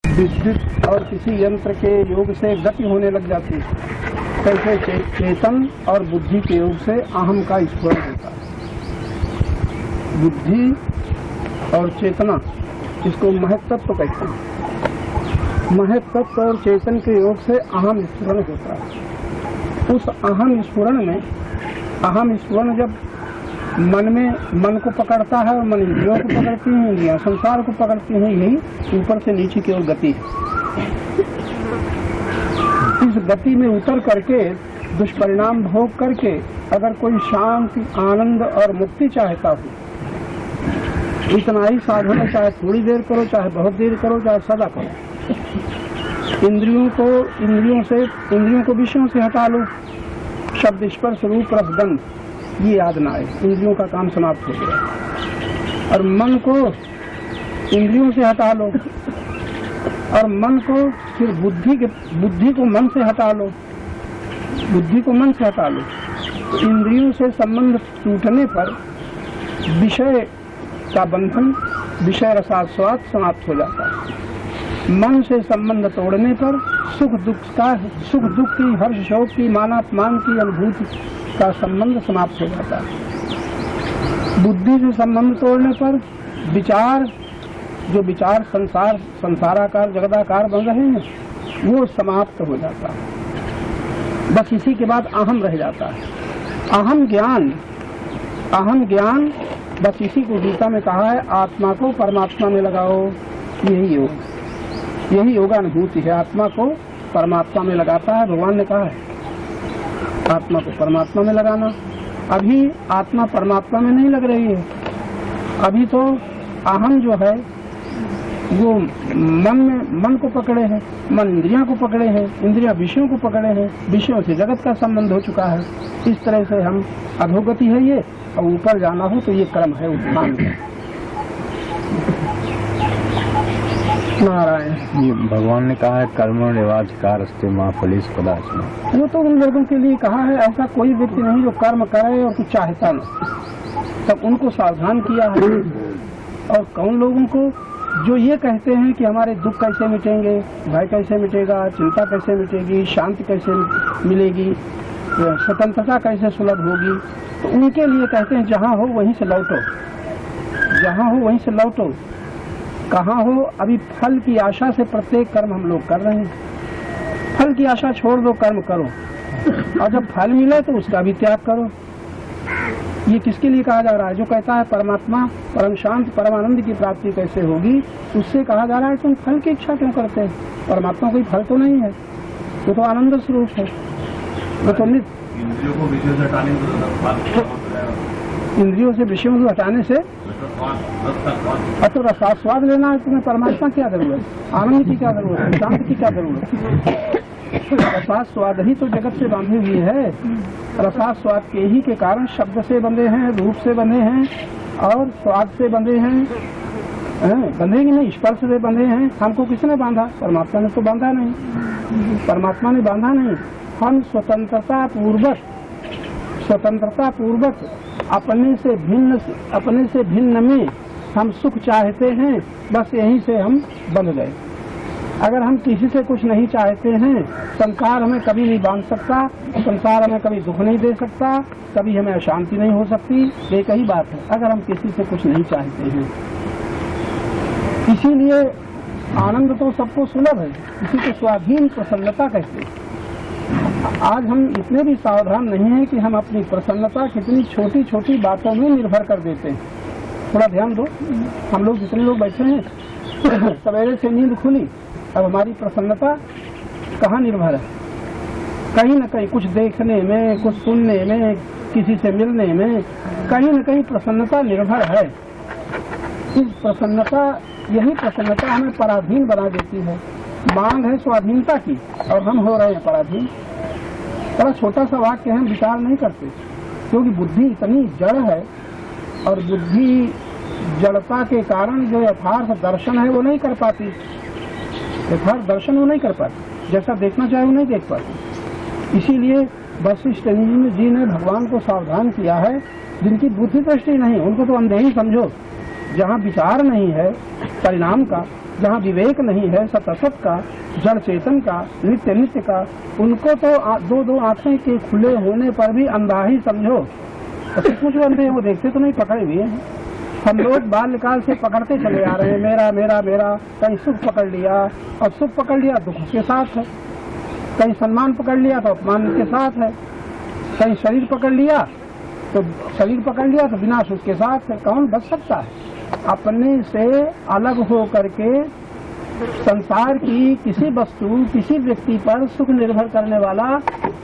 विद्युत और किसी यंत्र के योग से गति होने लग जाती है, कैसे चेतन और बुद्धि के योग से अहम का स्फुरण होता है। बुद्धि और चेतना, इसको महत्तत्व कहते हैं। महत्तत्व और चेतन के योग से अहम स्फुरण होता है। उस अहम स्फुरण में, अहम स्फुरण जब मन को पकड़ता है और मन इंद्रियों को पकड़ती है, इंद्रियां संसार को पकड़ती हैं, यही ऊपर से नीचे की ओर गति है। इस गति में उतर करके दुष्परिणाम भोग करके अगर कोई शांति, आनंद और मुक्ति चाहता हो, इतना ही साधन है, चाहे थोड़ी देर करो, चाहे बहुत देर करो, चाहे सदा करो। इंद्रियों को विषयों से हटा लो। शब्द, स्पर्श, रूप, रस, गंध, ये याद ना आए, इंद्रियों का काम समाप्त हो गया। और मन को इंद्रियों से हटा लो, और मन को फिर बुद्धि को मन से हटा लो, बुद्धि को मन से हटा लो। तो इंद्रियों से संबंध टूटने पर विषय का बंधन, विषय रसास्वाद समाप्त हो जाता है। मन से संबंध तोड़ने पर सुख दुख की, हर्ष शोक की, मानापमान की अनुभूति का संबंध समाप्त हो जाता है। बुद्धि से संबंध तोड़ने पर जो विचार संसाराकार, जगदाकार बन रहे हैं, वो समाप्त हो जाता है। बस इसी के बाद अहम रह जाता है। अहम ज्ञान, बस इसी को गीता में कहा है, आत्मा को परमात्मा में लगाओ। यही योगानुभूति है। आत्मा को परमात्मा में लगाता है, भगवान ने कहा है आत्मा को परमात्मा में लगाना। अभी आत्मा परमात्मा में नहीं लग रही है। अभी तो अहम जो है वो मन को पकड़े है, मन इंद्रियां को पकड़े है, इंद्रियां विषयों को पकड़े हैं, विषयों से जगत का संबंध हो चुका है। इस तरह से हम अधोगति है ये, और ऊपर जाना हो तो ये क्रम है उत्थान। नारायण। ये भगवान ने कहा है कर्मण एवाधिकारस्ते मां फलेषु कदाचन। वो तो उन लोगों के लिए कहा है, ऐसा कोई व्यक्ति नहीं जो कर्म करे और कुछ चाहता नहीं। तब उनको सावधान किया है। और कौन लोगों को जो ये कहते हैं कि हमारे दुख कैसे मिटेंगे, भय कैसे मिटेगा, चिंता कैसे मिटेगी, शांति कैसे मिलेगी, स्वतंत्रता कैसे सुलभ होगी, तो उनके लिए कहते हैं जहाँ हो वहीं से लौटो, जहाँ हो वहीं से लौटो। कहाँ हो? अभी फल की आशा से प्रत्येक कर्म हम लोग कर रहे हैं। फल की आशा छोड़ दो, कर्म करो, और जब फल मिले तो उसका भी त्याग करो। ये किसके लिए कहा जा रहा है? जो कहता है परमात्मा, परम शांत, परम आनंद की प्राप्ति कैसे होगी, उससे कहा जा रहा है तुम फल की इच्छा क्यों करते हैं? परमात्मा कोई फल तो नहीं है, वो तो आनंद स्वरूप है। वो तो इंद्रियों से विषयों को हटाने से तो रसास्वाद लेना है तुम्हें। परमात्मा क्या जरूरत, आनंद की क्या जरूरत है, शांति की क्या जरूरत है? रसास्वाद ही तो जगत से बांधी हुई है। रसास्वाद के ही के कारण शब्द से बंधे हैं, रूप से बंधे हैं, और स्वाद से बंधे हैं। बंधे ही नहीं, स्पर्श से बंधे हैं। हमको किसने बांधा? परमात्मा ने तो बांधा नहीं, परमात्मा ने बांधा नहीं। हम स्वतंत्रता पूर्वक अपने से भिन्न में हम सुख चाहते हैं, बस यहीं से हम बंध गए। अगर हम किसी से कुछ नहीं चाहते हैं, संसार हमें कभी नहीं बांध सकता, संसार हमें कभी दुख नहीं दे सकता, कभी हमें अशांति नहीं हो सकती। एक ही बात है, अगर हम किसी से कुछ नहीं चाहते हैं। इसीलिए आनंद तो सबको सुलभ है, इसी को स्वाधीन प्रसन्नता कहते हैं। आज हम इतने भी सावधान नहीं है कि हम अपनी प्रसन्नता कितनी छोटी छोटी बातों में निर्भर कर देते हैं। थोड़ा ध्यान दो, हम लोग जितने लोग बैठे हैं, सवेरे से नींद खुली, अब हमारी प्रसन्नता कहाँ निर्भर है? कहीं न कहीं कुछ देखने में, कुछ सुनने में, किसी से मिलने में, कहीं न कहीं प्रसन्नता निर्भर है। यही प्रसन्नता हमें पराधीन बना देती है। मांग है स्वाधीनता की, और हम हो रहे हैं पराधीन। बड़ा छोटा सा वाक्य हम विचार नहीं करते, क्योंकि बुद्धि इतनी जड़ है, और बुद्धि जड़ता के कारण जो यथार्थ दर्शन है वो नहीं कर पाती। यथार्थ दर्शन वो नहीं कर पाती, जैसा देखना चाहे वो नहीं देख पाती। इसीलिए वशिष्ठ जी ने भगवान को सावधान किया है, जिनकी बुद्धि दृष्टि नहीं, उनको तो अंधे ही समझो। जहाँ विचार नहीं है परिणाम का, जहाँ विवेक नहीं है सत असत का, जड़ चेतन का, नित्य नित्य का, उनको तो दो दो आंखें के खुले होने पर भी अंधा ही समझो। तो कुछ अंधे हैं, वो देखते तो नहीं, पकड़े हुए हैं। हम लोग बाल्यकाल से पकड़ते चले आ रहे हैं, मेरा मेरा मेरा। कहीं सुख पकड़ लिया और सुख पकड़ लिया दुख के साथ है, कहीं सम्मान पकड़ लिया तो अपमान के साथ है, कहीं शरीर पकड़ लिया तो विनाश उसके साथ है। कौन बच सकता है? अपने से अलग हो करके संसार की किसी वस्तु, किसी व्यक्ति पर सुख निर्भर करने वाला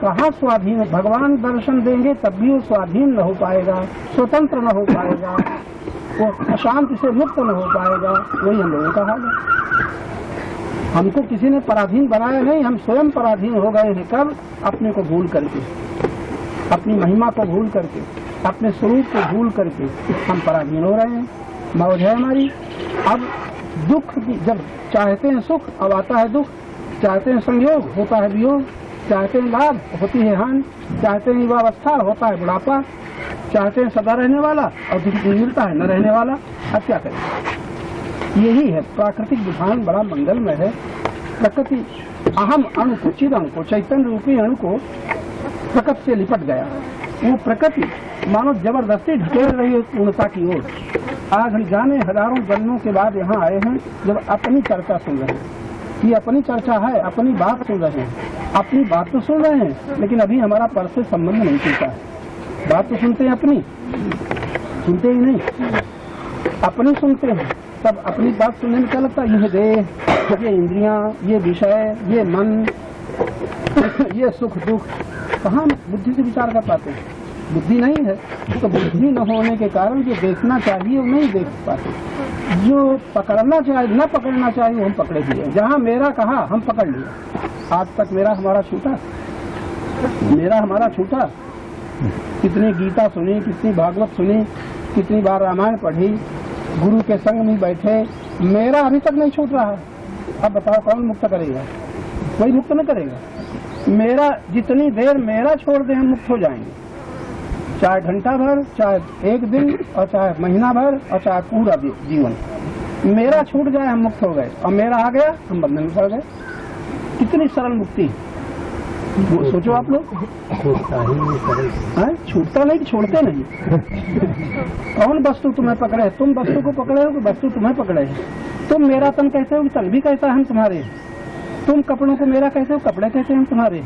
कहाँ स्वाधीन? भगवान दर्शन देंगे तब भी वो स्वाधीन न हो पाएगा, स्वतंत्र न हो पाएगा, वो अशांति से मुक्त न हो पाएगा। वही हम लोगों का हाल है। हमको किसी ने पराधीन बनाया नहीं, हम स्वयं पराधीन हो गए हैं। कब? अपने को भूल करके, अपनी महिमा को भूल करके, अपने स्वरूप को भूल करके हम पराधीन हो रहे हैं। मौज है हमारी। अब दुख की, जब चाहते हैं सुख अब आता है दुख, चाहते हैं संयोग होता है वियोग, चाहते हैं लाभ होती है हानि, चाहते हैं युवावस्था होता है बुढ़ापा, चाहते हैं सदा रहने वाला और दुख मिलता है न रहने वाला। अब क्या करें? यही है प्राकृतिक विधान, बड़ा मंगलमय है। प्रकृति अहम अणु को, चिद अणु को, चैतन्य रूपी अणु को प्रकृति से लिपट गया। वो प्रकृति मानो जबरदस्ती ढकेल रही है पूर्णता की ओर। आज हम जाने हजारों जन्मों के बाद यहाँ आए हैं, जब अपनी चर्चा सुन रहे हैं। ये अपनी चर्चा है, अपनी बात सुन रहे हैं, अपनी बात तो सुन रहे हैं, लेकिन अभी हमारा पर से संबंध नहीं टूटा है। बात तो सुनते हैं अपनी, सुनते ही नहीं, अपनी सुनते हैं। तब अपनी बात सुनने में क्या लगता है? ये देह, ये इंद्रियां, ये विषय, ये मन, ये सुख दुख, कहाँ बुद्धि से विचार कर पाते हैं? बुद्धि नहीं है, तो बुद्धि न होने के कारण जो देखना चाहिए वो नहीं देख पाते, जो पकड़ना चाहिए न पकड़ना चाहिए वो हम पकड़े हुए। जहाँ मेरा कहा हम पकड़ लिया। आज तक मेरा हमारा छूटा, मेरा हमारा छूटा। कितनी गीता सुनी, कितनी भागवत सुनी, कितनी बार रामायण पढ़ी, गुरु के संग में बैठे, मेरा अभी तक नहीं छूट रहा। अब बताओ कौन मुक्त करेगा? कोई मुक्त न करेगा। मेरा जितनी देर मेरा छोड़ दे हम मुक्त हो जाएंगे, चाहे घंटा भर, चाहे एक दिन, और चाहे महीना भर, और चाहे पूरा जीवन। मेरा छूट जाए हम मुक्त हो गए, और मेरा आ गया हम बंधन में पड़ गए। कितनी सरल मुक्ति, वो सोचो आप लोग। छूटता नहीं कि छोड़ते नहीं। कौन वस्तु तुम्हें पकड़े? तुम वस्तु को पकड़े हो कि वस्तु तुम्हें पकड़े है? तुम मेरा तन कहते हो कि तन भी कहता है हम तुम्हारे? तुम कपड़ों को मेरा कहते हो, कपड़े कहते हैं हम तुम्हारे?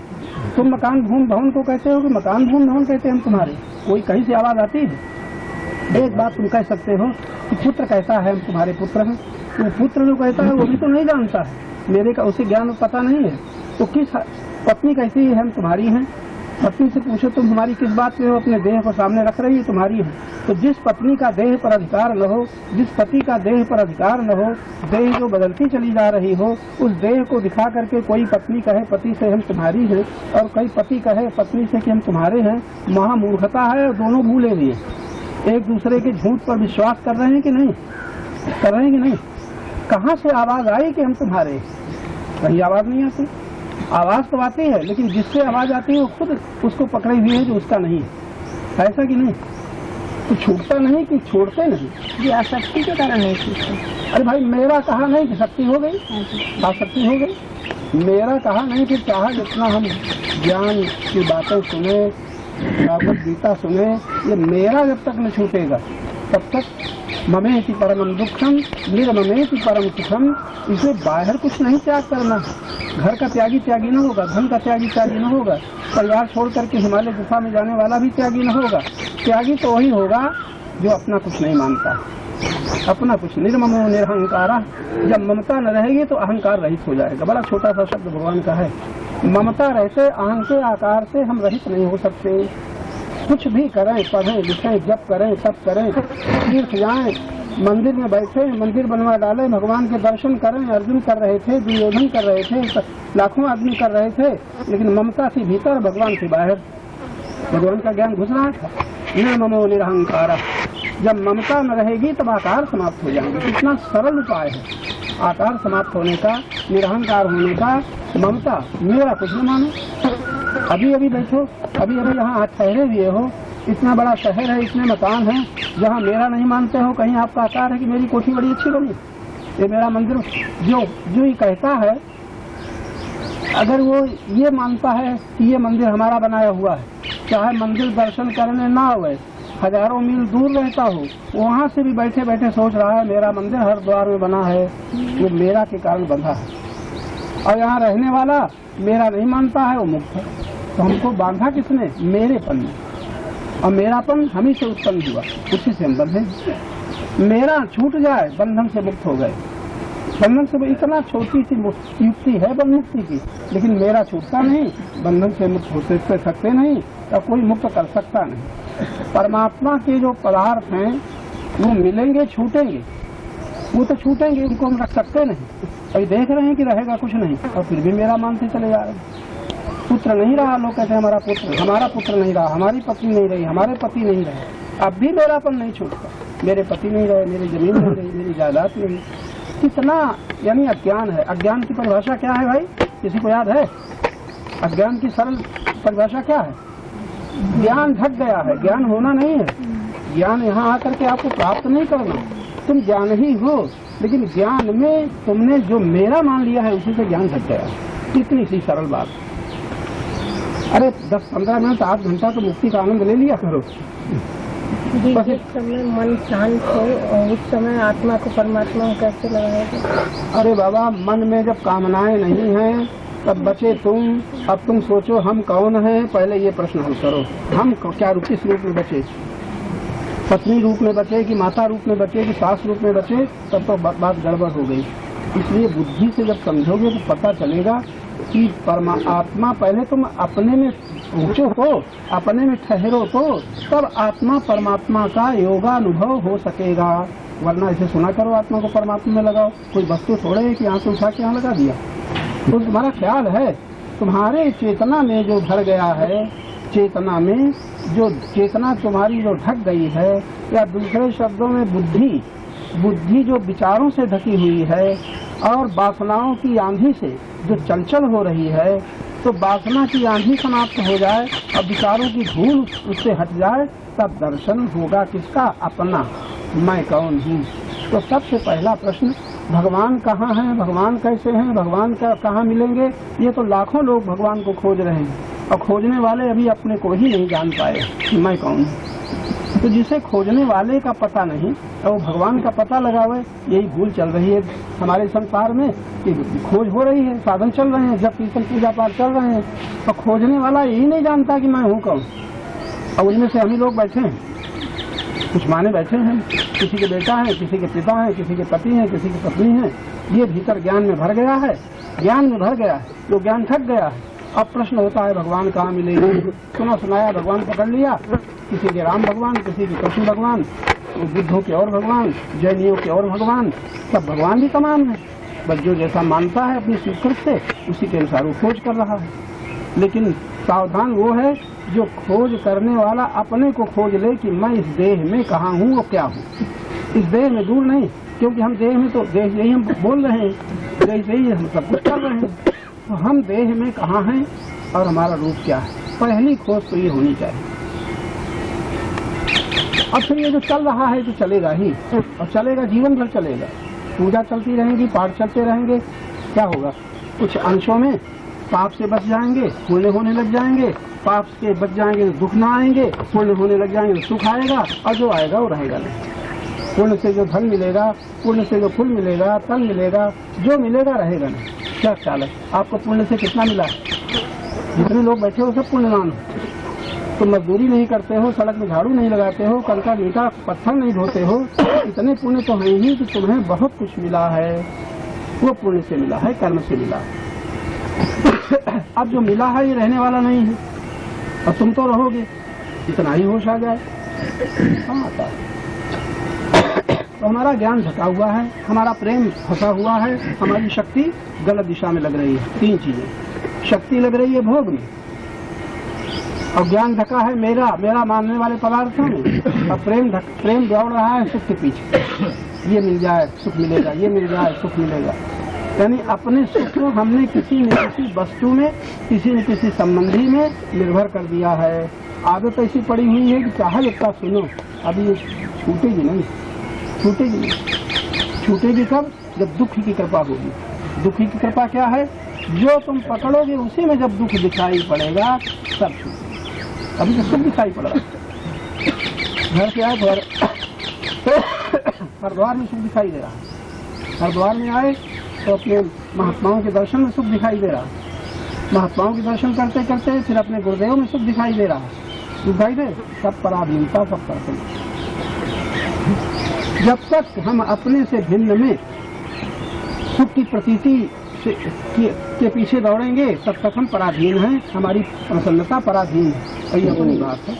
तुम मकान भून भवन को कहते हो कि मकान भून भवन कहते हैं हम तुम्हारे? कोई कहीं से आवाज आती है? एक बात तुम कह सकते हो कि पुत्र कहता है हम तुम्हारे पुत्र हैं। तो पुत्र जो कहता है वो भी तो नहीं जानता है, मेरे का उसे ज्ञान पता नहीं है। तो किस पत्नी कहती है हम तुम्हारी हैं? पत्नी से पूछो तुम हमारी किस बात पे हो? अपने देह को सामने रख रही है तुम्हारी है। तो जिस पत्नी का देह पर अधिकार न हो, जिस पति का देह पर अधिकार न हो, देह जो बदलती चली जा रही हो, उस देह को दिखा करके कोई पत्नी कहे पति से हम तुम्हारी हैं, और कोई पति कहे पत्नी से कि हम तुम्हारे हैं, महामूर्खता है। और दोनों भूले हुए एक दूसरे के झूठ पर विश्वास कर रहे हैं कि नहीं? कर रहे हैं कि नहीं? कहाँ से आवाज आई कि हम तुम्हारे? कहीं आवाज नहीं आती। आवाज तो आती है, लेकिन जिससे आवाज आती है वो खुद उसको पकड़े हुए है जो उसका नहीं है। ऐसा कि नहीं? तो छूटता नहीं कि छोड़ते नहीं? ये आसक्ति के कारण नहीं छूटते। अरे भाई मेरा कहा नहीं कि शक्ति हो गई, आसक्ति हो गई। मेरा कहा नहीं कि चाहे जितना हम ज्ञान की बातें सुने, भागवत गीता सुने, ये मेरा जब तक न छूटेगा तब तक ममेति परमं दुखम निर्ममेति परम सुखम। इसे बाहर कुछ नहीं त्याग करना। घर का त्यागी त्यागी न होगा, धन का त्यागी त्यागी न होगा, परिवार छोड़ करके हिमालय गुफा में जाने वाला भी त्यागी न होगा। त्यागी तो वही होगा जो अपना कुछ नहीं मानता, अपना कुछ। निर्ममो निरहंकारा। जब ममता न रहेगी तो अहंकार रहित हो जाएगा। बड़ा छोटा सा शब्द भगवान का है। ममता रहते अहं के आकार से हम रहित नहीं हो सकते। कुछ भी करें, पढ़ें लिखें, जप करें, तप करें, तीर्थ जाएं, मंदिर में बैठे, मंदिर बनवा डाले, भगवान के दर्शन करें। अर्जुन कर रहे थे, दुर्योधन कर रहे थे, लाखों आदमी कर रहे थे, लेकिन ममता थी भीतर, भगवान थी बाहर। भगवान का ज्ञान घुस रहा था। निर्ममो निरहंकारा। जब ममता न रहेगी तब आकार समाप्त हो जाएंगे। कितना सरल उपाय है आकार समाप्त होने का, निरहंकार होने का। ममता मेरा कुछ न मानो। अभी अभी बैठो, अभी अभी यहाँ ठहरे हुए हो, इतना बड़ा शहर है, इतने मकान हैं, जहाँ मेरा नहीं मानते हो, कहीं आपका आकार है कि मेरी कोठी बड़ी अच्छी बनी, ये मेरा मंदिर जो जो ही कहता है, अगर वो ये मानता है कि ये मंदिर हमारा बनाया हुआ है, चाहे मंदिर दर्शन करने ना आवे, हजारों मील दूर रहता हो, वहाँ से भी बैठे बैठे सोच रहा है मेरा मंदिर हर द्वार में बना है, वो मेरा के कारण बंधा है। और यहाँ रहने वाला मेरा नहीं मानता है, वो मुक्त है। तो हमको बांधा किसने? मेरेपन ने। और मेरापन हम ही से उत्पन्न हुआ, उसी से हम बंधे। मेरा छूट जाए, बंधन से मुक्त हो गए। बंधन से इतना छोटी सी युक्ति है बंधन मुक्ति की, लेकिन मेरा छूटता नहीं, बंधन से मुक्त होते सकते नहीं, और कोई मुक्त कर सकता नहीं। परमात्मा के जो पदार्थ हैं वो मिलेंगे, छूटेंगे, वो तो छूटेंगे, उनको हम रख सकते नहीं। अभी देख रहे हैं कि रहेगा कुछ नहीं, और फिर भी मेरा मानते चले जा रहे हैं। पुत्र नहीं रहा, लोग कहते हैं हमारा पुत्र नहीं रहा, हमारी पत्नी नहीं रही, हमारे पति नहीं रहे। अब भी मेरापन नहीं छूटता, मेरे पति नहीं रहे, मेरी जमीन नहीं रही, मेरी जायदाद नहीं। कितना यानी अज्ञान है। अज्ञान की परिभाषा क्या है भाई, किसी को याद है? अज्ञान की सरल परिभाषा क्या है? ज्ञान ढक गया है, ज्ञान होना नहीं है। ज्ञान यहाँ आकर के आपको प्राप्त नहीं करना, तुम ज्ञान ही हो, लेकिन ज्ञान में तुमने जो मेरा मान लिया है उसी से ज्ञान ढक गया। कितनी सी सरल बात। अरे 10-15 मिनट 8 घंटा तो मुक्ति का आनंद ले लिया करो। जी, जिस समय मन शांत हो उस समय आत्मा को परमात्मा में कैसे लगाएगा? अरे बाबा, मन में जब कामनाएं नहीं हैं तब बचे तुम। अब तुम सोचो हम कौन हैं, पहले ये प्रश्न हल करो। हम क्या किस रूप में बचे? पत्नी रूप में बचे कि माता रूप में बचे कि सास रूप में बचे? तब तो बात गड़बड़ हो गई। इसलिए बुद्धि से जब समझोगे तो पता चलेगा कि आत्मा, पहले तुम अपने में पहुँचो हो, अपने में ठहरो तो तब आत्मा परमात्मा का योगानुभव हो सकेगा। वरना इसे सुना करो, आत्मा को परमात्मा में लगाओ। कोई वस्तु थोड़े है कि यहाँ से उठा के यहाँ लगा दिया। तो तुम्हारा ख्याल है, तुम्हारे चेतना में जो भर गया है, चेतना में जो चेतना तुम्हारी जो ढक गई है, या दूसरे शब्दों में बुद्धि जो विचारों से ढकी हुई है और वासनाओं की आंधी से जो चंचल हो रही है, तो वासना की आंधी समाप्त हो जाए और विचारों की धूल उससे हट जाए, तब दर्शन होगा किसका? अपना, मैं कौन हूँ। तो सबसे पहला प्रश्न, भगवान कहाँ हैं, भगवान कैसे हैं, भगवान कहाँ मिलेंगे? ये तो लाखों लोग भगवान को खोज रहे हैं, और खोजने वाले अभी अपने को ही नहीं जान पाए कि मैं कौन हूँ। तो जिसे खोजने वाले का पता नहीं और वो भगवान का पता लगावे, यही भूल चल रही है हमारे संसार में कि खोज हो रही है, साधन चल रहे हैं, जब कीर्तन पूजा पाठ चल रहे हैं, और खोजने वाला यही नहीं जानता कि मैं हूँ कौन। और उनमें से हम ही लोग बैठे हैं, कुछ माने बैठे हैं, किसी के बेटा है, किसी के पिता है, किसी के पति है, किसी की पत्नी है। ये भीतर ज्ञान में भर गया है, ज्ञान में भर गया है, जो ज्ञान थक गया है। अब प्रश्न होता है भगवान कहाँ मिलेंगे? सुना सुनाया भगवान पकड़ लिया, किसी के राम भगवान, किसी के कृष्ण भगवान, बुद्धों के और भगवान, जैनियों के और भगवान। सब भगवान भी तमाम है, बस जो जैसा मानता है अपनी स्वीकृत से उसी के अनुसार वो खोज कर रहा है। लेकिन सावधान वो है जो खोज करने वाला अपने को खोज ले कि मैं इस देह में कहाँ हूँ और क्या हूँ। इस देह में दूर नहीं, क्योंकि हम देह में तो देह से ही हम बोल रहे हैं, देह से ही हम सब कुछ कर रहे हैं। तो हम देह में कहाँ हैं और हमारा रूप क्या है, पहली खोज तो ये होनी चाहिए। अब फिर ये जो चल रहा है तो चलेगा ही, और चलेगा, जीवन भर चलेगा। पूजा चलती रहेगी, पाठ चलते रहेंगे, क्या होगा? कुछ अंशों में पाप से बच जाएंगे, पुण्य होने लग जाएंगे, पाप से बच जाएंगे तो दुख ना आएंगे, पुण्य होने लग जाएंगे तो सुख आएगा, और जो आएगा वो रहेगा नहीं। पुण्य से जो धन मिलेगा, पुण्य से जो फूल मिलेगा, तन मिलेगा, जो मिलेगा रहेगा नहीं। क्या ख्याल है आपको? पुण्य से कितना मिला? जितने लोग बैठे हो सब पुण्यवान हो। तुम मजदूरी नहीं करते हो, सड़क में झाड़ू नहीं लगाते हो, कंकड़ ईंटा पत्थर नहीं ढोते हो, इतने पुण्य तो है ही कि तुम्हें बहुत कुछ मिला है। वो पुण्य से मिला है, कर्म से मिला है। अब जो मिला है ये रहने वाला नहीं है, और तुम तो रहोगे, इतना ही होश आ जाए। हाँ आता है। तो हमारा ज्ञान ढका हुआ है, हमारा प्रेम फंसा हुआ है, हमारी शक्ति गलत दिशा में लग रही है। 3 चीजें, शक्ति लग रही है भोग में, और ज्ञान ढका है मेरा मानने वाले पदार्थों में, और प्रेम दौड़ रहा है सुख के पीछे। ये मिल जाए सुख मिलेगा, ये मिल जाए सुख मिलेगा। यानी अपने सुख को हमने किसी न किसी वस्तु में, किसी न किसी संबंधी में निर्भर कर दिया है। आदत ऐसी पड़ी हुई है कि चाहे जितना सुनो, अभी ये छूटेगी नहीं, छूटेगी नहीं। छूटेगी कब? जब दुख की कृपा होगी। दुख की कृपा क्या है? जो तुम पकड़ोगे उसी में जब दुख दिखाई पड़ेगा तब सुख। अभी तो सुख दिखाई पड़ रहा है। घर से आए घर हरिद्वार में सुख दिखाई दे रहा है। हरिद्वार में आए तो अपने महात्माओं के दर्शन में सुख दिखाई दे रहा है। महात्माओं के दर्शन करते करते फिर अपने गुरुदेव में सुख दिखाई दे रहा है। दिखाई दे सब पराधीनता, सब करते। जब तक हम अपने से भिन्न में सुख की प्रतीति के पीछे दौड़ेंगे तब तक हम पराधीन हैं, हमारी प्रसन्नता पराधीन है। ये अपनी बात है।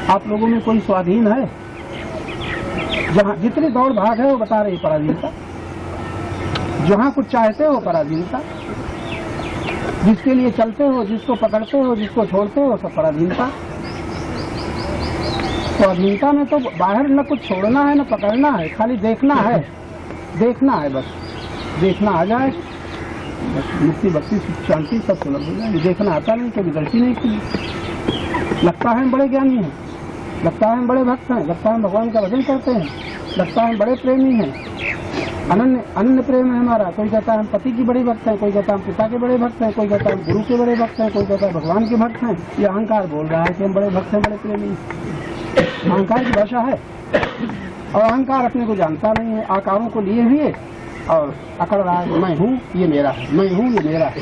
आप लोगों में कोई स्वाधीन है? जहाँ जितनी दौड़ भाग है वो बता रही पराधीनता। जहाँ कुछ चाहते हो पराधीनता, जिसके लिए चलते हो, जिसको पकड़ते हो, जिसको छोड़ते हो, सब पराधीनता। स्वाधीनता में तो बाहर न कुछ छोड़ना है न पकड़ना है, खाली देखना है। देखना है बस, देखना आ जाए बस मुक्ति भक्ति शांति सब सुलभ हो जाए। देखना आता नहीं, कभी दृष्टि नहीं खुली। लगता है हम बड़े ज्ञानी हैं, लगता है हम बड़े भक्त हैं, लगता है हम भगवान का भजन करते हैं, लगता है हम बड़े प्रेमी हैं, अनन्य प्रेम है हमारा। कोई कहता है हम पति की बड़े भक्त हैं, कोई कहता है हम पिता के बड़े भक्त हैं, कोई कहता है हम गुरु के बड़े भक्त हैं, कोई कहता है भगवान के भक्त हैं। ये अहंकार बोल रहा है कि हम बड़े भक्त हैं, बड़े प्रेमी हैं। अहंकार की भाषा है। और अहंकार अपने को जानता नहीं है, आकारों को लिए हुए और अकड़ रहा है मैं हूँ ये मेरा है, मैं हूँ ये मेरा है।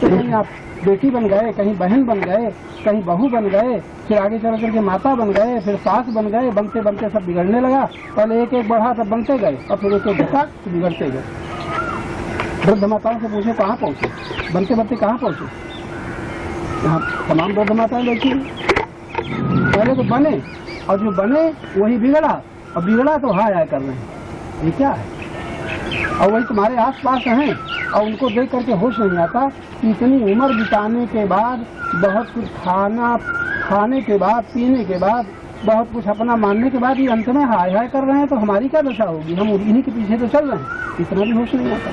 तो कहीं आप बेटी बन गए, कहीं बहन बन गए, कहीं बहू बन गए, फिर आगे चल करके माता बन गए, फिर सास बन गए। बनते बनते सब बिगड़ने लगा। पहले एक एक बढ़ा तब बनते गए और फिर एक एक घटा तो बिगड़ते गए। वृद्ध माताओं से पूछे कहाँ पहुँचे, बनते बनते कहाँ पहुँचे? यहाँ तमाम वृद्ध माताएं बैठी। पहले तो बने और जो बने वही बिगड़ा, और बिगड़ा तो हाय हाय कर रहे हैं। ये क्या है? और वही तुम्हारे आस पास हैं और उनको देख करके होश नहीं आता कि इतनी उम्र बिताने के बाद, बहुत कुछ खाने के बाद, पीने के बाद, बहुत कुछ अपना मानने के बाद ये अंत में हाय हाय कर रहे हैं। तो हमारी क्या दशा होगी? हम इन्हीं के पीछे तो चल रहे हैं। इतना भी होश नहीं आता।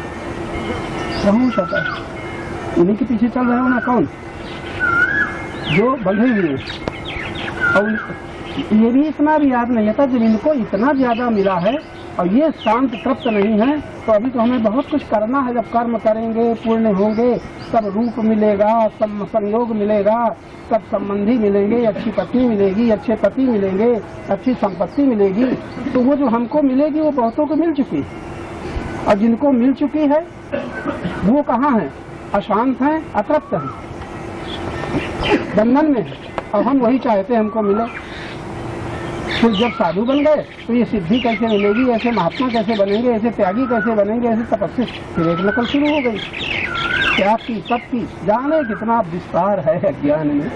क्या होश आता है? इन्हीं के पीछे चल रहे हो ना। कौन? जो बंधे हुए। और ये भी इतना भी याद नहीं आता जब इनको इतना ज्यादा मिला है और ये शांत तृप्त नहीं है तो अभी तो हमें बहुत कुछ करना है। जब कर्म करेंगे, पूर्ण होंगे, सब रूप मिलेगा, सब संयोग मिलेगा, सब संबंधी मिलेंगे, अच्छी पत्नी मिलेगी, अच्छे पति मिलेंगे, अच्छी संपत्ति मिलेगी। तो वो जो हमको मिलेगी वो बहुतों को मिल चुकी है। और जिनको मिल चुकी है वो कहाँ है? अशांत हैं, अतृप्त हैं, बंधन में है। और हम वही चाहते हैं हमको मिले। फिर जब साधु बन गए तो ये सिद्धि कैसे मिलेगी, ऐसे महात्मा कैसे बनेंगे, ऐसे त्यागी कैसे बनेंगे, ऐसे तपस्वी। फिर एक नकल शुरू हो गई। त्याग की, तप की, जाने कितना विस्तार है अज्ञान में।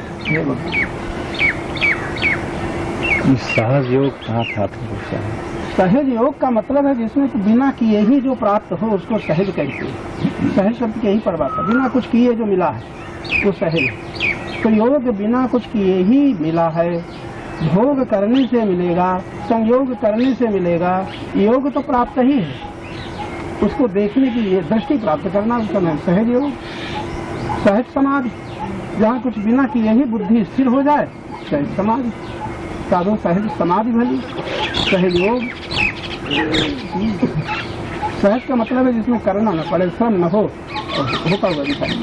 सहज योग कहाँ था? सहज योग का मतलब है जिसमें बिना किए ही जो प्राप्त हो उसको सहज कहते हैं। सहज शब्द के ही पर बात है। बिना कुछ किए जो मिला है वो सहज है। तो योग बिना कुछ किए ही मिला है। भोग करने से मिलेगा, संयोग करने से मिलेगा। योग तो प्राप्त ही है, उसको देखने के लिए दृष्टि प्राप्त करना उसका नाम सहज योग। सहज समाधि, जहाँ कुछ बिना किए ही बुद्धि स्थिर हो जाए, सहज समाधि। साधो सहज समाधि भली, सहज योग। सहज का मतलब है जिसमें करना न पड़े, श्रम न हो और होता हुआ दिखाई।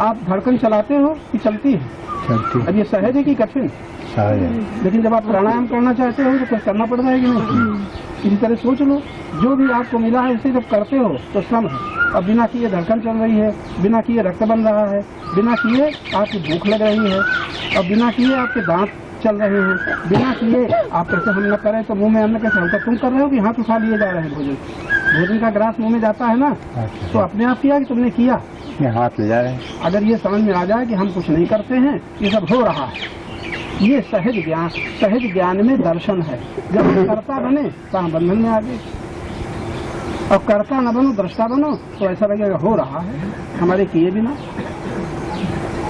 आप धड़कन चलाते हो कि चलती है? अब ये सहज है कि कठिन? सहज है। लेकिन जब आप प्राणायाम करना चाहते हो तो कुछ करना पड़ता है कि नहीं? इसी तरह सोच लो, जो भी आपको मिला है उसे जब करते हो तो श्रम है। अब बिना किए धड़कन चल रही है, बिना किए रक्त बन रहा है, बिना किए आपकी भूख लग रही है, और बिना किए आपके दांत चल रहे हैं, बिना किए आप कैसे हम न करें तो मुंह में अन्न कैसे होता? तुम कर रहे हो कि हाथ उठा लिए जा रहे हैं? भोजन का ग्रास मुंह में जाता है ना, तो अपने आप किया कि तुमने किया? हाथ ले जा रहे हैं। अगर ये समझ में आ जाए कि हम कुछ नहीं करते हैं, ये सब हो रहा है, ये सहज ज्ञान। सहज ज्ञान में दर्शन है। जब हम कर्ता बने तो हम बंधन में आ गए, और कर्ता न बनो, दृष्टा बनो तो ऐसा लगेगा हो रहा है हमारे किए बिना।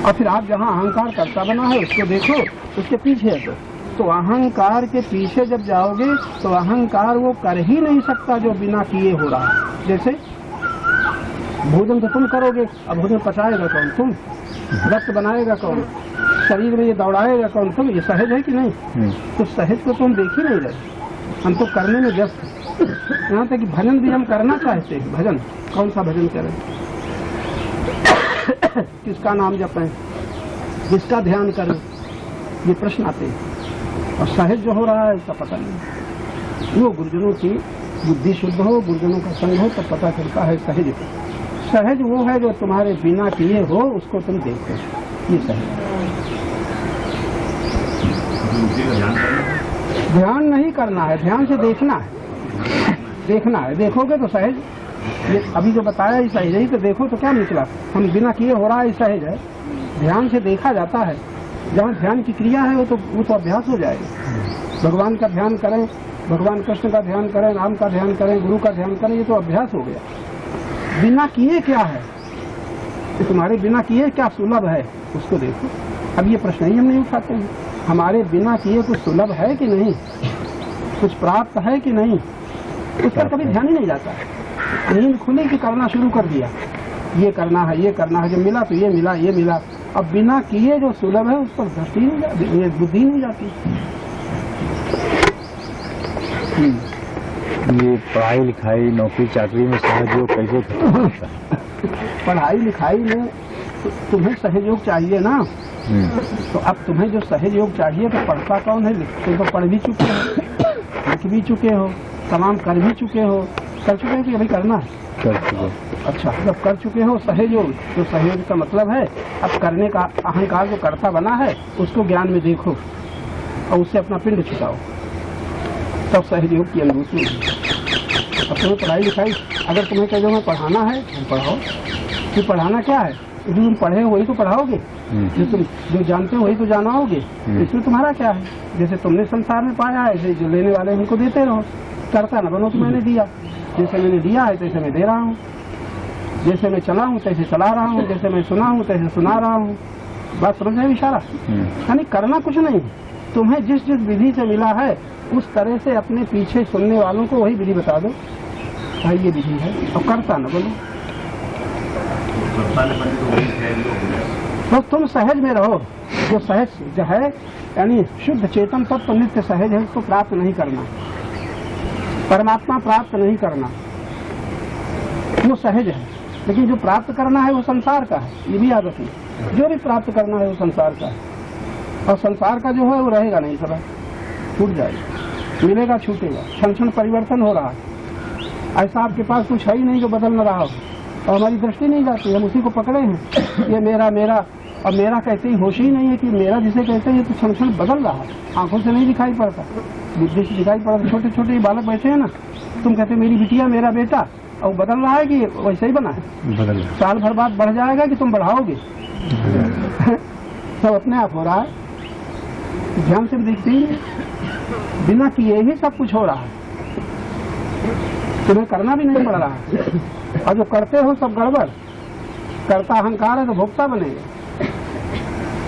और फिर आप जहाँ अहंकार कर्ता बना है उसको देखो, उसके पीछे है। तो अहंकार के पीछे जब जाओगे तो अहंकार वो कर ही नहीं सकता जो बिना किए हो रहा है। जैसे भोजन तो तुम करोगे, अब भोजन पचाएगा कौन? तुम। रक्त बनाएगा कौन? शरीर में ये दौड़ाएगा कौन? तुम। ये सहज है कि नहीं? तो सहज को तुम देख ही नहीं रहे, हम तो करने में व्यस्त हैं। यहाँ तक कि भजन भी हम करना चाहते हैं। भजन कौन सा भजन करें, किसका नाम जपें, किसका ध्यान करें, ये प्रश्न आते हैं। और सहज जो हो रहा है उसका पता नहीं। वो गुरुजनों की बुद्धि शुद्ध हो, गुरुजनों का संग हो, तब पता चलता है सहज। सहज वो है जो तुम्हारे बिना किए हो, उसको तुम देखो, ये सहज। ध्यान नहीं करना है, ध्यान से देखना है। देखना है, देखोगे तो सहज। ये अभी जो बताया ही सहज है, तो देखो तो क्या निकला, हम बिना किए हो रहा है सहज है। ध्यान से देखा जाता है। जहाँ ध्यान की क्रिया है वो तो अभ्यास हो जाएगा। भगवान का ध्यान करें, भगवान कृष्ण का ध्यान करें, राम का ध्यान करें, गुरु का ध्यान करें, ये तो अभ्यास हो गया। बिना किए क्या है, तो तुम्हारे बिना किए क्या सुलभ है, उसको देखो। अब ये प्रश्न ही हम नहीं उठाते हैं। हमारे बिना किए कुछ सुलभ है कि नहीं, कुछ प्राप्त है कि नहीं, उस पर कभी ध्यान ही नहीं जाता। नींद खुली कि करना शुरू कर दिया, ये करना है, ये करना है, जब मिला तो ये मिला, ये मिला। अब बिना किए जो सुलभ है उस पर दृष्टि नहीं जाती, बुद्धि नहीं जाती। ये पढ़ाई लिखाई नौकरी चाकरी में सहयोग कैसे होता है? पढ़ाई लिखाई में तुम्हें सहयोग चाहिए ना, तो अब तुम्हें जो सहयोग चाहिए तो पढ़ता कौन है? तुम तो पढ़ भी चुके हो, लिख भी चुके हो, तमाम कर भी चुके हो। कर चुके हो कि अभी करना है? कर चुके। अच्छा, जब कर चुके हो सहयोग, तो सहयोग का मतलब है अब करने का अहंकार जो कर्ता बना है उसको ज्ञान में देखो और उससे अपना पिंड छुटाओ, तब सहयोग की अनुभूति होगी। अब तुम्हें पढ़ाई लिखाई, अगर तुम्हें कह दो मैं पढ़ाना है, तुम पढ़ाओ। फिर पढ़ाना क्या है? जो तुम पढ़े हो वही तो पढ़ाओगे, जो तुम जो जानते हो वही तो जानाओगे। इसमें तुम्हारा क्या है? जैसे तुमने संसार में पाया है, ऐसे जो लेने वाले उनको देते रहो। करता न बनो तो मैंने दिया, जैसे मैंने दिया है तैसे मैं दे रहा हूँ, जैसे मैं चला हूँ तैसे चला रहा हूँ, जैसे मैं सुना हूँ तैसे सुना रहा हूँ। बात समझ में इशारा? यानी करना कुछ नहीं, तुम्हें जिस जिस विधि से मिला है उस तरह से अपने पीछे सुनने वालों को वही विधि बता दो, भाई ये विधि है, और करता न बोलो। तो तुम सहज में रहो। जो सहज जो है यानी शुद्ध चेतन तत्व नित्य सहज है, उसको प्राप्त नहीं करना, परमात्मा प्राप्त नहीं करना, वो सहज है। लेकिन जो प्राप्त करना है वो संसार का है, ये भी याद रखना। जो भी प्राप्त करना है वो संसार का है, और संसार का जो है वो रहेगा नहीं, सदा छूट जाएगा, मिलेगा छूटेगा। क्षण क्षण परिवर्तन हो रहा है। ऐसा आपके पास कुछ है ही नहीं जो बदल न रहा हो, और हमारी दृष्टि नहीं जाती, हम उसी को पकड़े हैं। ये मेरा मेरा, और मेरा कहते ही होश ही नहीं है कि मेरा जिसे कहते हैं ये तो क्षण क्षण बदल रहा है, आंखों से नहीं दिखाई पड़ता, बुद्धि से दिखाई पड़ता। छोटे छोटे बालक बैठे हैं ना, तुम कहते मेरी बिटिया मेरा बेटा, और बदल रहा है कि वैसे ही बना है? बदल। साल भर बाद बढ़ जाएगा कि तुम बढ़ाओगे? सब अपने आप हो रहा है, ध्यान से देखते ही बिना किए ही सब कुछ हो रहा है, तुम्हें करना भी नहीं पड़ रहा है। और जो करते हो सब गड़बड़, करता अहंकार है तो भोक्ता बनेगा।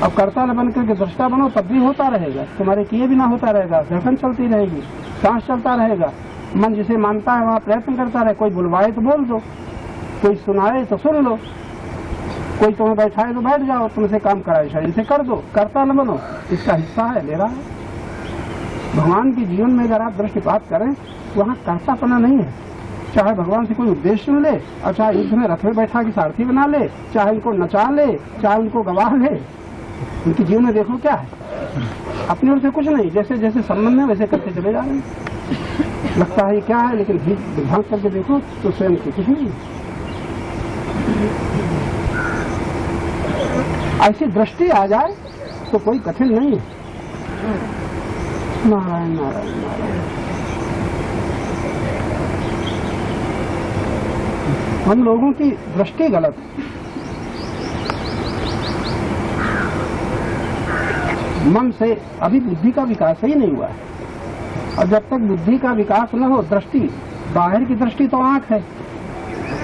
अब करता न बन करके दृष्टा बनो, तब भी होता रहेगा, तुम्हारे किए बिना होता रहेगा। धड़कन चलती रहेगी, सांस चलता रहेगा, मन जिसे मानता है वहाँ प्रयत्न करता रहे। कोई बुलवाए तो बोल दो, कोई सुनाए तो सुन लो, कोई तुम्हें बैठाए तो बैठ जाओ, तुमसे काम कराए शरीर से कर दो। करता न बनो, इसका हिस्सा है, मेरा है। भगवान के जीवन में अगर आप दृष्टिपात करें, वहाँ कर्तापना नहीं है। चाहे भगवान से कोई उपदेश सुन ले, और चाहे युद्ध में रथ में बैठा के सारथी बना ले, चाहे उनको नचा ले, चाहे उनको गवाह ले, उनके जीवन में देखो क्या है, अपनी ओर से कुछ नहीं, जैसे जैसे संबंध है वैसे करते चले जा रहे हैं। लगता है क्या है, लेकिन झांक करके देखो तो स्वयं को कुछ नहीं। ऐसी दृष्टि आ जाए तो कोई कठिन नहीं है। नारायण नारायण नारायण। हम लोगों की दृष्टि गलत है। मन से अभी बुद्धि का विकास ही नहीं हुआ है, और जब तक बुद्धि का विकास न हो, दृष्टि, बाहर की दृष्टि तो आंख है,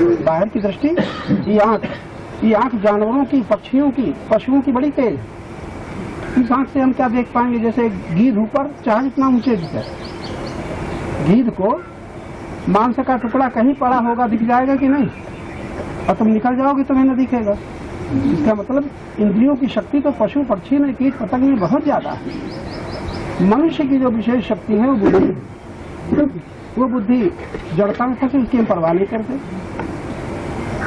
बाहर की दृष्टि ये आंख जानवरों की, पक्षियों की, पशुओं की बड़ी तेज है। इस आंख से हम क्या देख पाएंगे? जैसे गीध ऊपर चाहे इतना ऊंचे दिखे, गीध को मांस का टुकड़ा कहीं पड़ा होगा दिख जाएगा कि नहीं? और तुम निकल जाओगे तुम्हें न दिखेगा। इसका मतलब इंद्रियों की शक्ति तो पशु पक्षी में, कीट पतंग में बहुत ज्यादा है। मनुष्य की जो विशेष शक्ति है वो बुद्धि है। वो बुद्धि जड़ता में फंसी, उसकी हम परवाह नहीं करते।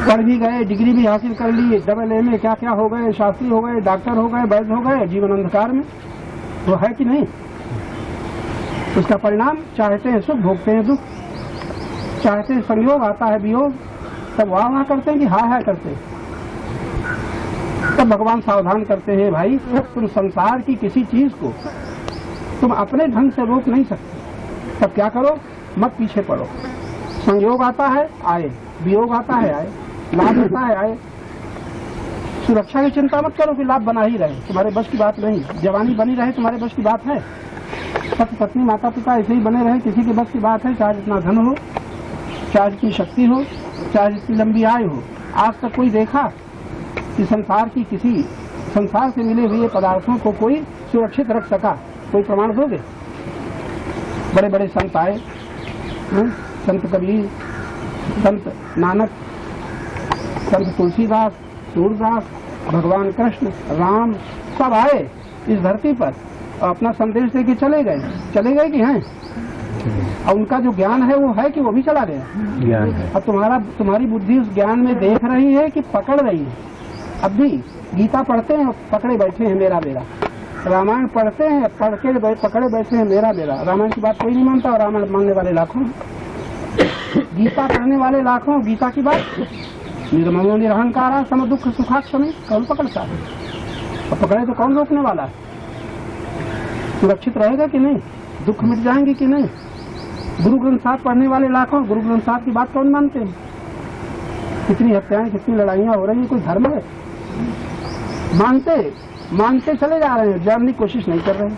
पढ़ भी गए, डिग्री भी हासिल कर ली, AA में क्या क्या हो गए, शास्त्री हो गए, डॉक्टर हो गए, वैद्य हो गए, जीवन अंधकार में। वो है कि नहीं? उसका परिणाम चाहते हैं सुख, भोगते हैं दुख। चाहते हैं संयोग, आता है वियोग, तब वाह वाह करते हैं कि हाय हाय करते हैं। तब भगवान सावधान करते हैं, भाई तुम संसार की किसी चीज को तुम अपने ढंग से रोक नहीं सकते। तब क्या करो, मत पीछे पड़ो। संयोग आता है आए, वियोग आता है आए, लाभ आता है आए। सुरक्षा की चिंता मत करो कि लाभ बना ही रहे, तुम्हारे बस की बात नहीं। जवानी बनी रहे तुम्हारे बस की बात है। पति पत्नी माता पिता ऐसे ही बने रहे, किसी के बस की बात है। चाहे जितना धन हो, चाहे जितनी शक्ति हो, चाहे जितनी लंबी आयु हो। आज तक कोई देखा कि संसार की किसी संसार से मिले हुए पदार्थों को कोई सुरक्षित रख सका? कोई प्रमाण दोगे? बड़े बड़े संत आए, संत कबीर, संत नानक, संत तुलसीदास, सूरदास, भगवान कृष्ण, राम, सब आए इस धरती पर और अपना संदेश देके चले गए कि हैं? और उनका जो ज्ञान है वो है कि वो भी चला गया। अब तुम्हारी बुद्धि उस ज्ञान में देख रही है कि पकड़ रही है? अब भी गीता पढ़ते हैं, पकड़े बैठे हैं मेरा मेरा। रामायण पढ़ते हैं, पकड़े बैठे हैं मेरा मेरा। रामायण की बात कोई नहीं मानता और रामायण मानने वाले लाखों। गीता पढ़ने वाले लाखों, गीता की बात निर्ममो निरहंकारा सम दुख सुखाक्षमी, कौन पकड़ता है? और पकड़े तो कौन रोकने वाला है? सुरक्षित रहेगा कि नहीं? दुख मिट जाएंगे कि नहीं? गुरु ग्रंथ साहब पढ़ने वाले लाखों, गुरु ग्रंथ साहब की बात कौन मानते हैं? कितनी हत्याएं, कितनी लड़ाइयां हो रही है, कोई धर्म है? मानते चले जा रहे हैं, जानने की कोशिश नहीं कर रहे हैं।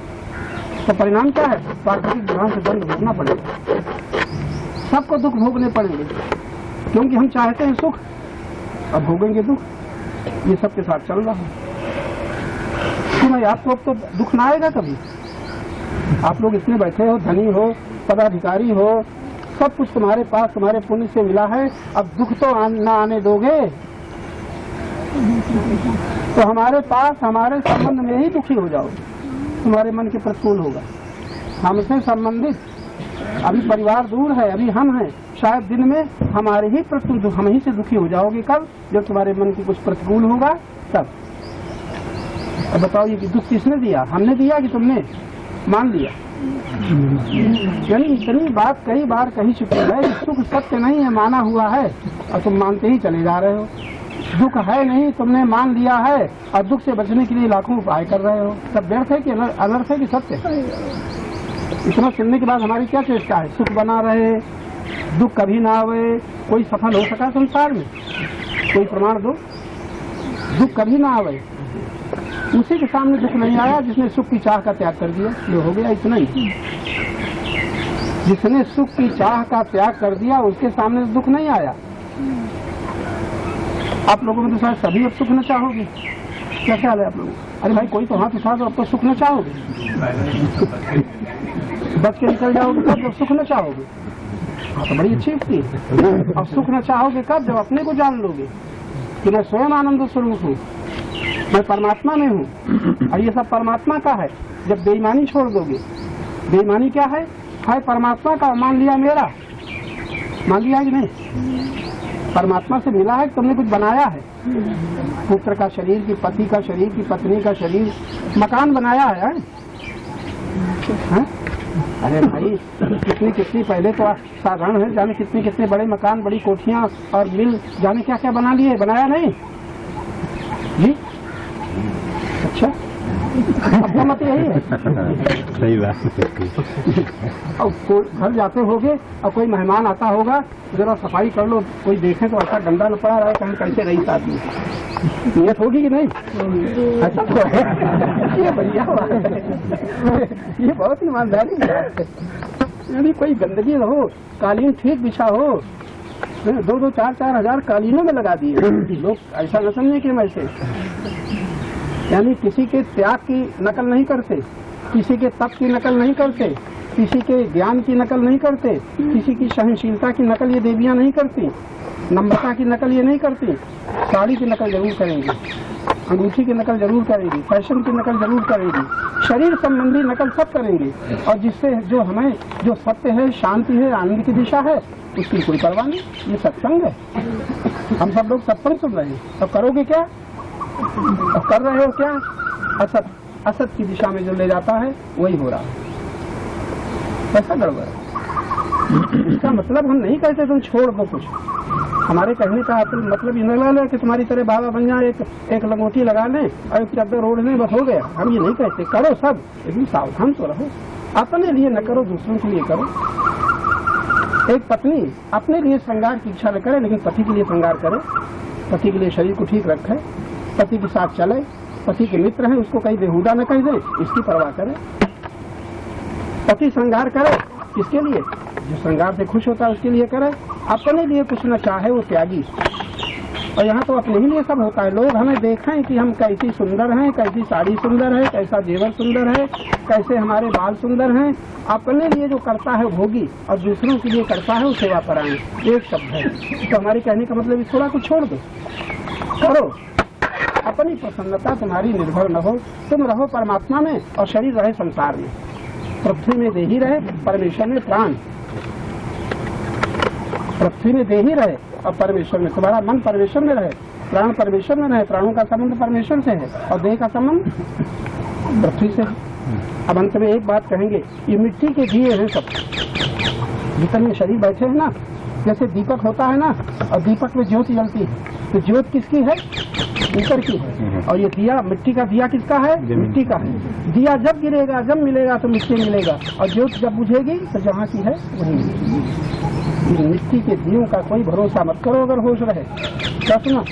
तो परिणाम क्या है? प्राकृतिक विधान से दंड भोगना पड़ेगा, सबको दुख भोगने पड़ेंगे, क्योंकि हम चाहते हैं सुख, अब भोगेंगे दुख। ये सबके साथ चल रहा है कि भाई आपको अब तो दुख ना आएगा कभी। आप लोग इसमें बैठे हो, धनी हो, पदाधिकारी हो, सब कुछ तुम्हारे पास तुम्हारे पुण्य से मिला है, अब दुख तो ना आने दोगे तो हमारे पास हमारे संबंध में ही दुखी हो जाओगे, तुम्हारे मन के प्रतिकूल होगा। हमसे संबंधित अभी परिवार दूर है, अभी हम हैं, शायद दिन में हमारे ही प्रतिकूल, हम ही से दुखी हो जाओगे। कब? जब तुम्हारे मन की कुछ प्रतिकूल होगा तब। अब बताओ, ये दुख किसने दिया? हमने दिया कि तुमने मान लिया? यानी इतनी बात कई बार कही चुकी है, सुख सत्य नहीं है, माना हुआ है और तुम मानते ही चले जा रहे हो। दुख है नहीं, तुमने मान लिया है और दुख से बचने के लिए लाखों उपाय कर रहे हो। सब व्यर्थ है कि अनर्थ है कि सत्य? इतना सुनने के बाद हमारी क्या चेष्टा है? सुख बना रहे, दुख कभी ना आवे। कोई सफल हो सका संसार में? कोई प्रमाण दो। दुख कभी ना आवे, उसी के सामने दुख नहीं आया जिसने सुख की चाह का त्याग कर दिया। जो हो गया इतना ही। जिसने सुख की चाह का त्याग कर दिया उसके सामने दुख नहीं आया। आप लोगों में तो शायद सभी अब सुख न चाहोगे। क्या ख्याल है आप लोगों? अरे भाई कोई तो हाथ उठा दो, अब तो सुख न चाहोगे। बच के निकल जाओगे तब जब सुख न चाहोगे। हाँ तो बड़ी अच्छी स्थिति है। अब सुख न चाहोगे कब? जब अपने को जान लोगे कि मैं स्वयं आनंद स्वरूप हूँ, मैं परमात्मा में हूँ और ये सब परमात्मा का है। जब बेईमानी छोड़ दोगे, बेईमानी क्या है? परमात्मा का, मान लिया मेरा, मान लिया कि नहीं? परमात्मा से मिला है, तुमने कुछ बनाया है। पुत्र का शरीर, की पति का शरीर, की पत्नी का शरीर, मकान बनाया है। अरे भाई कितनी पहले तो साधारण है, जाने कितने बड़े मकान, बड़ी कोठियां और मिल, जाने क्या क्या बना लिए, बनाया नहीं जी? अच्छा, अपना मत यही है। सही बात। और घर जाते होगे और कोई मेहमान आता होगा, जरा सफाई कर लो, कोई देखे तो ऐसा गंदा न पड़ा रहे, कहीं कैसे रही आदमी। नियत होगी कि नहीं? अच्छा तो ये बढ़िया बात है, ये बहुत ईमानदारी है। यानी कोई गंदगी न हो, कालीन ठीक बिछा हो, 2-2, 4-4 हजार कालीनों में लगा दिए लोग। ऐसा न समझे कि वैसे, यानी किसी के त्याग की नकल नहीं करते, किसी के तप की नकल नहीं करते, किसी के ज्ञान की नकल नहीं करते, किसी की सहनशीलता की नकल ये देवियां नहीं करती, नम्रता की नकल ये नहीं करती। साड़ी की नकल जरूर करेंगी, अंगूठी की नकल जरूर करेगी, फैशन की नकल जरूर करेगी, शरीर संबंधी नकल सब करेंगे, और जिससे जो हमें जो सत्य है, शांति है, आनंद की दिशा है, उसकी कोई परवाह नहीं। ये सत्संग है। हम सब लोग सत्संग सुन रहे हैं, अब करोगे क्या? अब कर रहे हो क्या? असत असत की दिशा में जो ले जाता है वही हो रहा है। ऐसा गड़बड़ है। इसका मतलब हम नहीं कहते तुम छोड़ दो कुछ। हमारे कहने का मतलब ये न कि तुम्हारी तरह बाबा बन जाए, एक लंगोटी लगा लें और एक चद्दर ओढ़ लें, बस हो गया। हम ये नहीं कहते, करो सब, लेकिन सावधान तो रहो। अपने लिए न करो, दूसरों के लिए करो। एक पत्नी अपने लिए श्रृंगार की इच्छा न करे, लेकिन पति के लिए श्रृंगार करे, पति के लिए शरीर को ठीक रखे, पति के साथ चले, पति के मित्र हैं उसको कहीं बेहुदा न कह दे, इसकी परवाह करे। पति श्रृंगार करे किसके लिए? जो श्रृंगार से खुश होता है उसके लिए करे। अपने लिए कुछ न चाहे वो त्यागी। और यहाँ तो अपने ही लिए सब होता है। लोग हमें देखें कि हम कैसी सुंदर हैं, कैसी साड़ी सुंदर है, कैसा जेवर सुंदर है, कैसे हमारे बाल सुंदर हैं। अपने लिए जो करता है भोगी, और दूसरों के लिए करता है वो सेवा परायण। एक शब्द है। तो हमारी कहने का मतलब इस थोड़ा कुछ छोड़ दो, करो। अपनी प्रसन्नता तुम्हारी निर्भर न हो, तुम रहो परमात्मा में और शरीर रहे संसार में। पृथ्वी में दे ही रहे, परमेश्वर में प्राण। पृथ्वी में दे ही रहे और परमेश्वर में, तुम्हारा मन परमेश्वर में रहे, प्राण परमेश्वर में रहे। प्राणों का संबंध परमेश्वर से है और देह का संबंध पृथ्वी से है। अब अंत में एक बात कहेंगे, ये मिट्टी के दिए हैं सब, जितने शरीर बैठे हैं ना, जैसे दीपक होता है ना, और दीपक में ज्योति जलती है, तो ज्योत किसकी है? ऊपर की है। और ये दिया, मिट्टी का दिया किसका है? मिट्टी का है। दिया जब गिरेगा, जब मिलेगा तो मिट्टी मिलेगा, और ज्योत जब बुझेगी तो जहाँ की है वही मिलेगी। मिट्टी के दियों का कोई भरोसा मत करो अगर होश रहे। क्या सुना?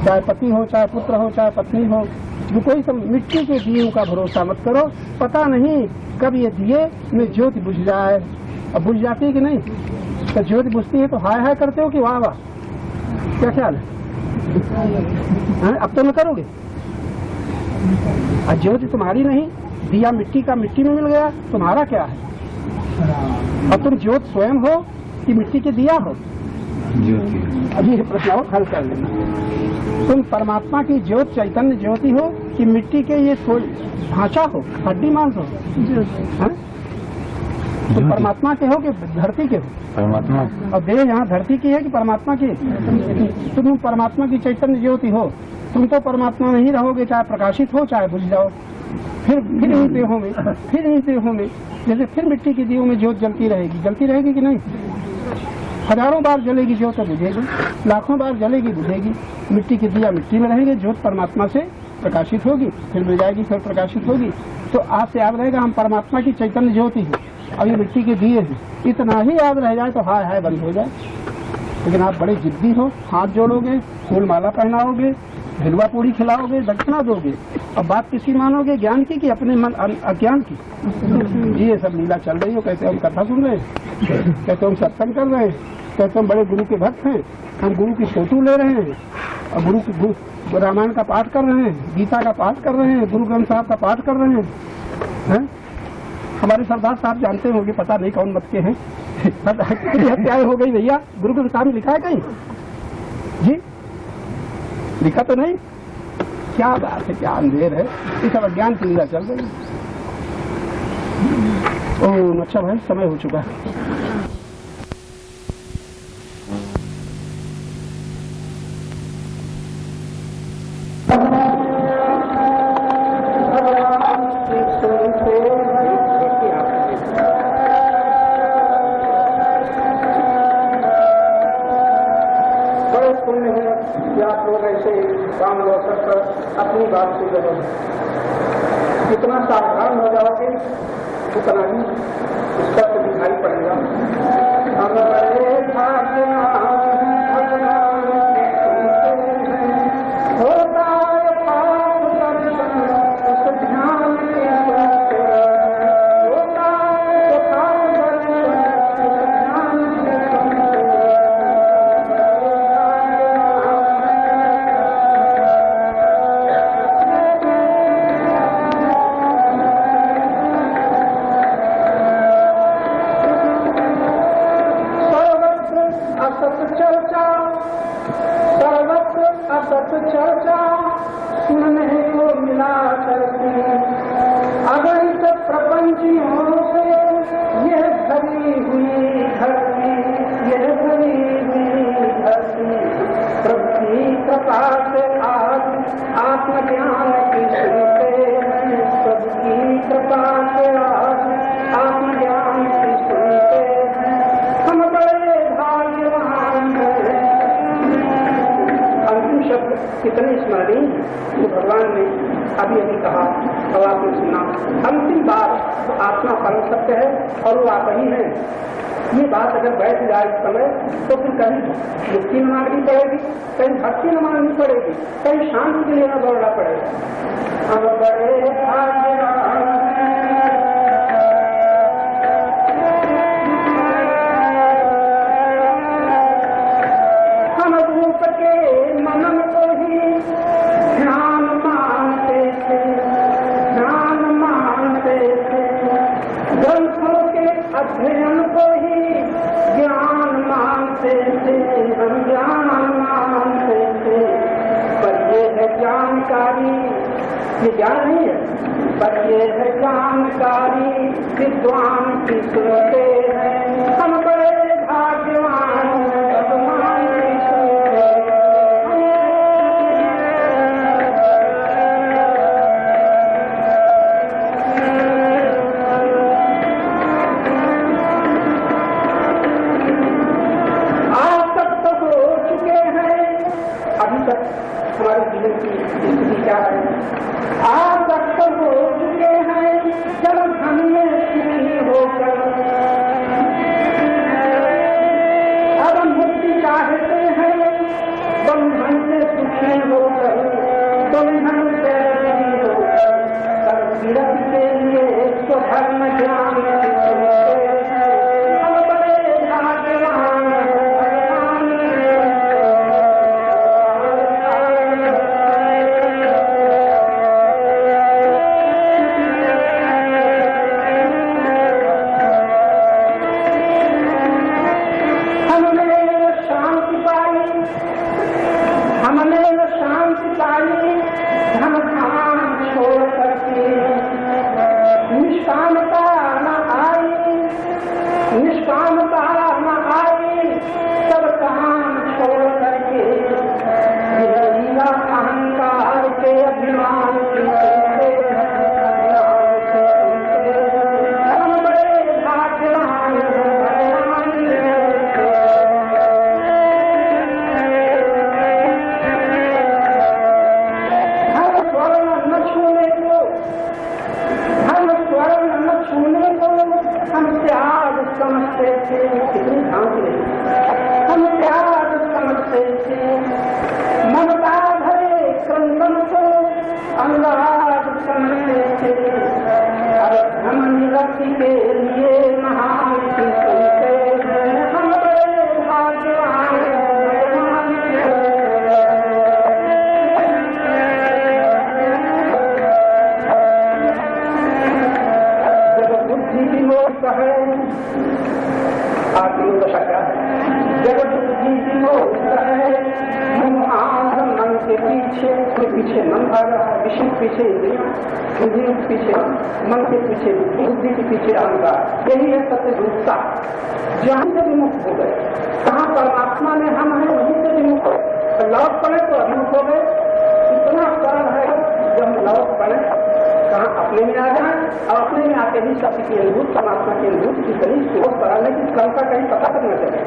चाहे पति हो, चाहे पुत्र हो, चाहे पत्नी हो, जो कोई सब मिट्टी के दियों का भरोसा मत करो। पता नहीं कब ये दिए में ज्योति बुझ जाए। अब बुझ जाती है कि नहीं? तो ज्योति बुझती है तो हाय हाय करते हो कि वाह वाह? क्या ख्याल है? अब तो न करोगे। ज्योति तुम्हारी नहीं, दिया मिट्टी का, मिट्टी में मिल गया, तुम्हारा क्या है? अब तुम ज्योत स्वयं हो कि मिट्टी के दिया हो? अभी प्रश्न और हल कर लेना। तुम परमात्मा की ज्योत, चैतन्य ज्योति हो कि मिट्टी के ये ढांचा हो, हड्डी मांस हो? तुम परमात्मा के हो कि धरती के हो? परमात्मा। और देह यहाँ धरती की है कि परमात्मा की? तुम परमात्मा की चैतन्य ज्योति हो। तुम तो परमात्मा में ही रहोगे, चाहे प्रकाशित हो चाहे बुझ जाओ। फिर इन देहों में, फिर इन देहों में, जैसे फिर मिट्टी की दियों में ज्योत जलती रहेगी कि नहीं? हजारों बार जलेगी ज्योत तो बुझेगी, लाखों बार जलेगी बुझेगी। मिट्टी की दिया मिट्टी में रहेंगे, ज्योत परमात्मा से प्रकाशित होगी, फिर मिल जाएगी, फिर प्रकाशित होगी। तो आज से याद रहेगा हम परमात्मा की चैतन्य ज्योति है, अब ये मिट्टी के दिए हैं। इतना ही याद रह जाए तो हाय हाय बंद हो जाए। लेकिन आप बड़े जिद्दी हो, हाथ जोड़ोगे, फूल माला पहनाओगे, भिलवा पूरी खिलाओगे, दक्षिणा दोगे, अब बात किसकी मानोगे? ज्ञान की कि अपने मन अज्ञान की? ये सब लीला चल रही हो। कहते हम कथा सुन रहे हैं, कहते हम सत्संग कर रहे हैं, कहते हम बड़े गुरु के भक्त हैं, हम गुरु की फोटो ले रहे हैं और गुरु रामायण का पाठ कर रहे हैं, गीता का पाठ कर रहे हैं, गुरु ग्रंथ साहब का पाठ कर रहे हैं। हमारे सरदार साहब जानते होंगे, पता नहीं कौन मत के हैं, कितनी हत्याएं हो गई भैया। गुरु ग्रंथ साहब में लिखा है कहीं? जी लिखा तो नहीं। क्या बात है, क्या अंधेर है, ये सब अज्ञान की लीला चल रही है। ओह अच्छा भाई, समय हो चुका है। अपनी बात सुन रहे हैं, जितना सावधान हो जाओगे उतना ही उसका तो दिखाई पड़ेगा। हमारे भाग्य होता चर्चा सुनने को मिला करती अगर इस प्रपंचियों से यह भरी हुई धरती, यह भरी हुई धरती प्रभु की कृपा से आज आत्मज्ञान की सुनते हैं। प्रभु की कृपा से आज आत्मज्ञान की सुनते हैं। हम बड़े भाग्यवान हैं। अंतिम शब्द कितने स्मरणीय जो भगवान ने अभी अभी कहा और आपने सुना। अंतिम बात आत्मा परम सत्य है और वो आप ही है। ये बात अगर बैठ जाए इस समय तो फिर कहीं मुक्ति न मांगनी पड़ेगी, कहीं भक्ति न मांगनी पड़ेगी, कहीं शांति के लिए न दौड़ना पड़ेगा। हम बड़े भाग्यवान हम रूप के मनन को ही ध्यान मानते थे, ध्यान मानते थे। ग्रंथों के अध्ययन को ही ज्ञान मानते थे, हम ज्ञान मानते थे। पर ये है जानकारी, ये ज्ञान नहीं है, पर ये है जानकारी विद्वान की सुनते हैं। हम बड़े भाग्यवान हैं, भगवान की सुनते हमारे जीवन की स्थिति क्या है। आसक्त हो चुके हैं जब हमने सुखी होकर, अब मुक्ति चाहते हैं बंधन से सुखी होकर, बंधन से सुखी होकर। तब विरत के लिए स्वधर्म ज्ञान हम बड़े भाग्यवान समझते थे, कितनी ध्यान से हम प्यार समझते थे। ममता भरे क्रंदन को अनुराग समझते थे। अब हम निरक्ति के लिए महान की सुनते हैं। हम बड़े भाग्यवान जब बुद्धि विमोक्त है आपकी दशा क्या है। जगत बुद्धि विमोक्त है, मन के पीछे मन भाग रहा है, विषय के पीछे इंद्रियां, इंद्रियों के पीछे मन के पीछे बुद्धि के पीछे अहंकार। यही है सत्य रूपता। जहां से विमुक्त हो गए, कहाँ परमात्मा में हम हैं वहीं से विमुक्त हो। लौट पड़े तो अभिमुख हो गए। इतना सरल है जब लौट पड़े कहाँ अपने में आ जाए और अपने में आते ही सत्य की अनुभूत, परमात्मा की अनुभूत इतनी सुख सरल है कि कल का कहीं पता तक न चले।